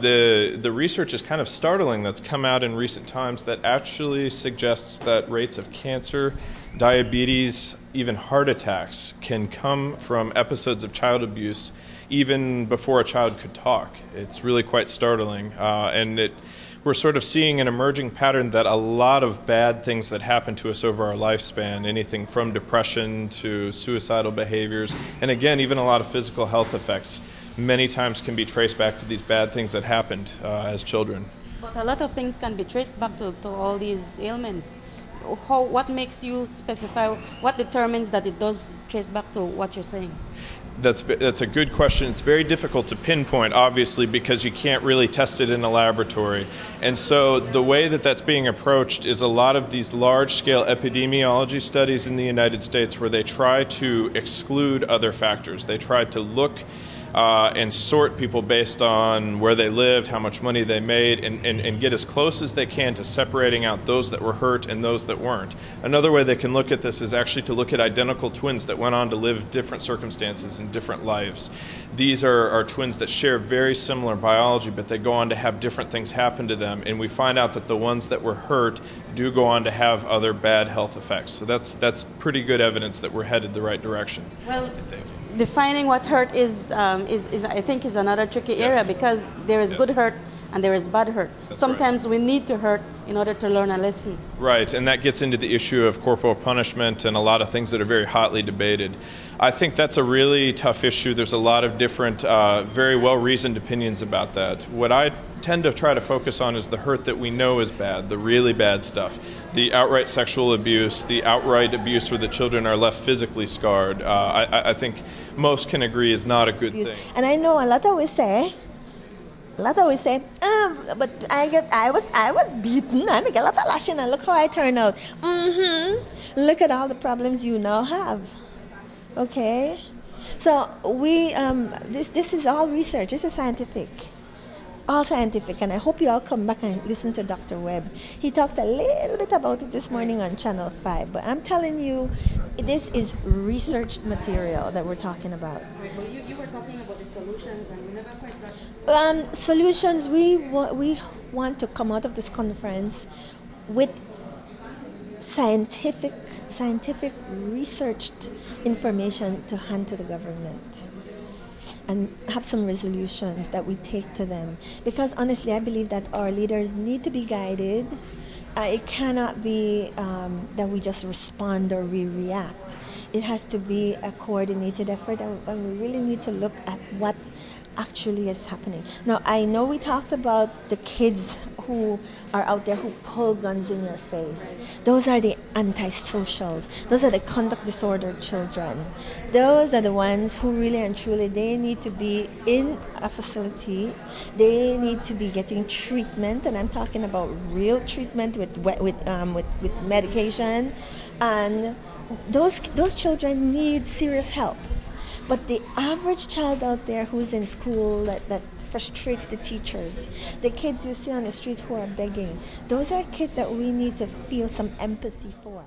The research is kind of startling that's come out in recent times that actually suggests that rates of cancer, diabetes, even heart attacks can come from episodes of child abuse even before a child could talk. It's really quite startling, we're sort of seeing an emerging pattern that a lot of bad things that happen to us over our lifespan, anything from depression to suicidal behaviors, and again, even a lot of physical health effects, many times can be traced back to these bad things that happened as children. But a lot of things can be traced back to all these ailments. What makes you specify, what determines that it does trace back to what you're saying? That's a good question. It's very difficult to pinpoint, obviously, because you can't really test it in a laboratory. And so the way that that's being approached is a lot of these large-scale epidemiology studies in the United States where they try to exclude other factors. They try to look and sort people based on where they lived, how much money they made, and get as close as they can to separating out those that were hurt and those that weren't. Another way they can look at this is actually to look at identical twins that went on to live different circumstances and different lives. These are twins that share very similar biology, but they go on to have different things happen to them, and we find out that the ones that were hurt do go on to have other bad health effects. So that's pretty good evidence that we're headed the right direction. Well, defining what hurt is I think is another tricky area, because there is good hurt and there is bad hurt. Sometimes we need to hurt in order to learn a lesson. Right, and that gets into the issue of corporal punishment and a lot of things that are very hotly debated. I think that's a really tough issue. There's a lot of different, very well-reasoned opinions about that. What I tend to try to focus on is the hurt that we know is bad, the really bad stuff. The outright sexual abuse, the outright abuse where the children are left physically scarred, I think most can agree is not a good thing. And I know a lot always say, but I was beaten, I get a lot of lashing, and look how I turn out. Look at all the problems you now have. Okay? So we, this is all research, this is scientific. All scientific, and I hope you all come back and listen to Dr. Webb. He talked a little bit about it this morning on Channel 5, but I'm telling you, this is researched material that we're talking about. Right, but you were talking about the solutions, and we never quite got... Solutions, we want to come out of this conference with scientific researched information to hand to the government, and have some resolutions that we take to them. Because honestly, I believe that our leaders need to be guided. It cannot be that we just respond or we react. It has to be a coordinated effort, and we really need to look at what actually is happening. Now, I know we talked about the kids who are out there who pull guns in your face. Those are the antisocials. Those are the conduct disordered children. Those are the ones who really and truly, they need to be in a facility. They need to be getting treatment, and I'm talking about real treatment with medication. And those children need serious help. But the average child out there who's in school that frustrates the teachers, the kids you see on the street who are begging, those are kids that we need to feel some empathy for.